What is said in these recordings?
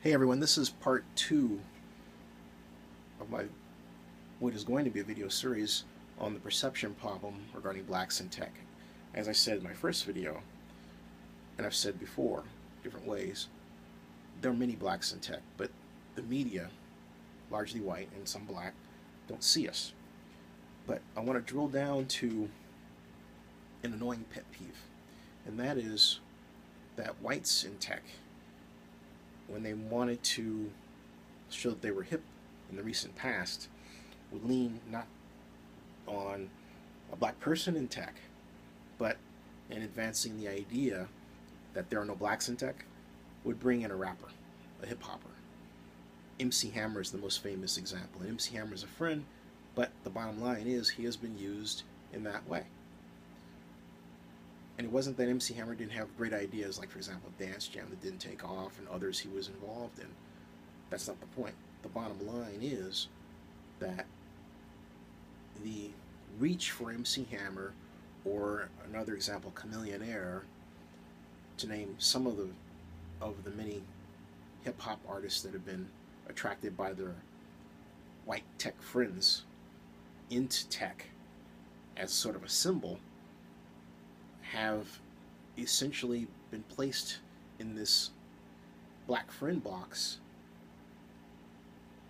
Hey everyone, this is part two of my what is going to be a video series on the perception problem regarding blacks in tech. As I said in my first video, and I've said before, different ways, there are many blacks in tech, but the media, largely white and some black, don't see us. But I want to drill down to an annoying pet peeve, and that is that whites in tech, when they wanted to show that they were hip in the recent past, would lean not on a black person in tech, but in advancing the idea that there are no blacks in tech, would bring in a rapper, a hip hopper. MC Hammer is the most famous example. And MC Hammer is a friend, but the bottom line is he has been used in that way. And it wasn't that MC Hammer didn't have great ideas, like, for example, Dance Jam that didn't take off and others he was involved in. That's not the point. The bottom line is that the reach for MC Hammer, or another example, Chameleon Air, to name some of the many hip hop artists that have been attracted by their white tech friends into tech as sort of a symbol, have essentially been placed in this black friend box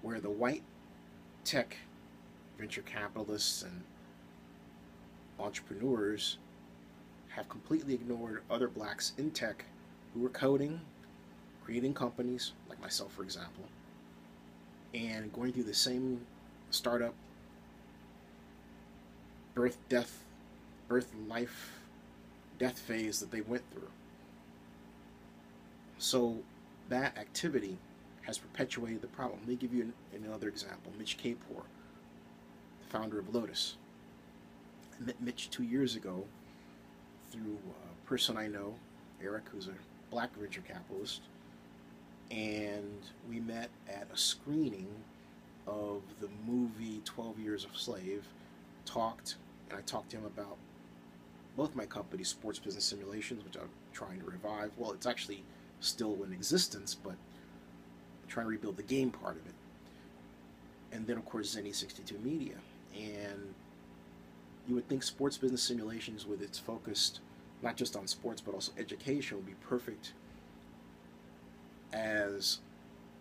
where the white tech venture capitalists and entrepreneurs have completely ignored other blacks in tech who are coding, creating companies, like myself, for example, and going through the same startup birth, life, death phase that they went through. So that activity has perpetuated the problem. Let me give you another example. Mitch Kapor, the founder of Lotus. I met Mitch 2 years ago through a person I know, Eric, who's a black venture capitalist, and we met at a screening of the movie 12 Years a Slave, and I talked to him about both my companies, Sports Business Simulations, which I'm trying to revive. Well, it's actually still in existence, but I'm trying to rebuild the game part of it. And then, of course, Zenny 62 Media. And you would think Sports Business Simulations, with its focus not just on sports but also education, would be perfect as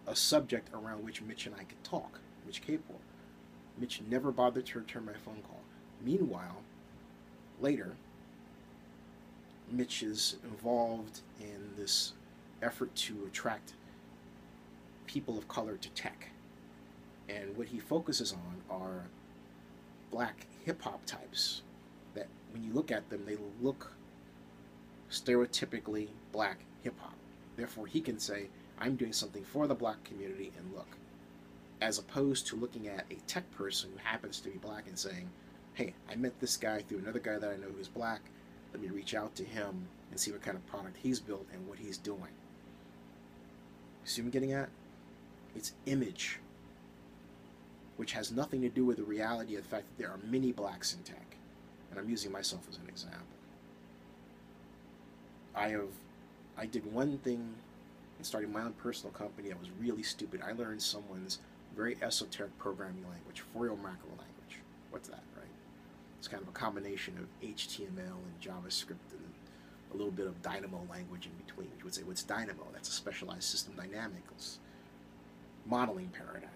a subject around which Mitch and I could talk. Mitch Kapor. Mitch never bothered to return my phone call. Meanwhile, later, Mitch is involved in this effort to attract people of color to tech. And what he focuses on are black hip-hop types that, when you look at them, they look stereotypically black hip-hop. Therefore, he can say, I'm doing something for the black community, and look. As opposed to looking at a tech person who happens to be black and saying, hey, I met this guy through another guy that I know who's black. Let me reach out to him and see what kind of product he's built and what he's doing. See what I'm getting at? It's image, which has nothing to do with the reality of the fact that there are many blacks in tech. And I'm using myself as an example. I did one thing in starting my own personal company that was really stupid. I learned someone's very esoteric programming language, Fourier macro language. What's that, right? It's kind of a combination of HTML and JavaScript and a little bit of Dynamo language in between. You would say, what's Dynamo? That's a specialized system dynamics modeling paradigm.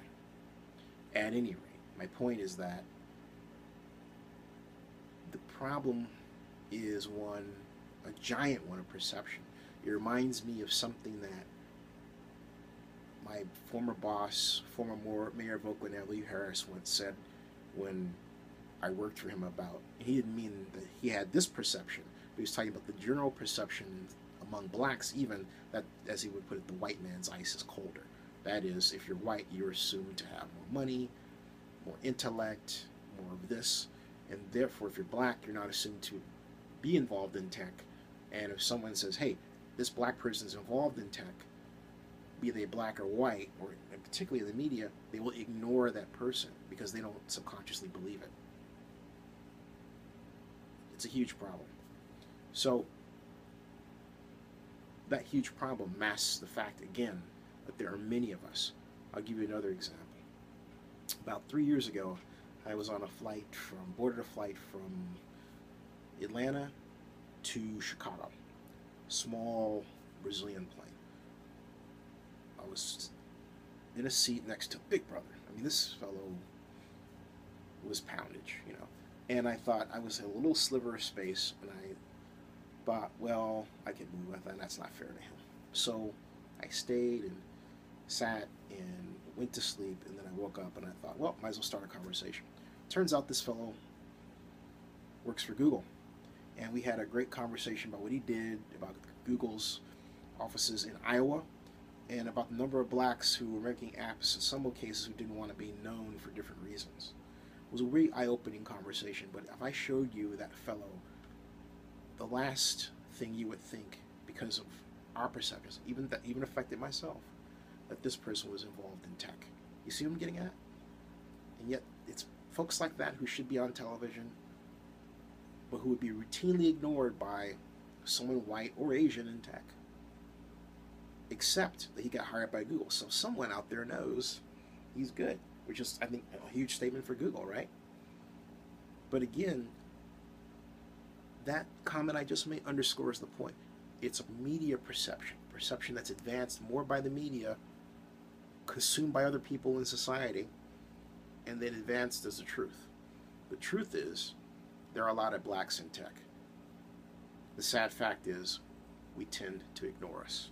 At any rate, my point is that the problem is a giant one of perception. It reminds me of something that my former boss, former Mayor of Oakland, L.E. Harris, once said when I worked for him about. He didn't mean that he had this perception, but he was talking about the general perception among blacks, even, that, as he would put it, the white man's ice is colder. That is, if you're white, you're assumed to have more money, more intellect, more of this, and therefore, if you're black, you're not assumed to be involved in tech. And if someone says, hey, this black person's involved in tech, be they black or white, or particularly in the media, they will ignore that person because they don't subconsciously believe it. It's a huge problem. So that huge problem masks the fact, again, but there are many of us. I'll give you another example. About 3 years ago, I was on a flight boarded a flight from Atlanta to Chicago. Small Brazilian plane. I was in a seat next to Big Brother. I mean, this fellow was poundage, you know. And I thought I was in a little sliver of space, and I thought, well, I could move. I thought that's not fair to him. So I stayed and sat and went to sleep, and then I woke up and I thought, well, might as well start a conversation. Turns out this fellow works for Google, and we had a great conversation about what he did, about Google's offices in Iowa, and about the number of blacks who were making apps in some cases who didn't want to be known for different reasons. It was a really eye-opening conversation, but if I showed you that fellow, the last thing you would think, because of our perceptions, even affected myself, that this person was involved in tech. You see what I'm getting at? And yet, it's folks like that who should be on television, but who would be routinely ignored by someone white or Asian in tech. Except that he got hired by Google. So someone out there knows he's good, which is, I think, a huge statement for Google, right? But again, that comment I just made underscores the point. It's a media perception that's advanced more by the media, consumed by other people in society, and then advanced as the truth. The truth is, there are a lot of blacks in tech. The sad fact is, we tend to ignore us.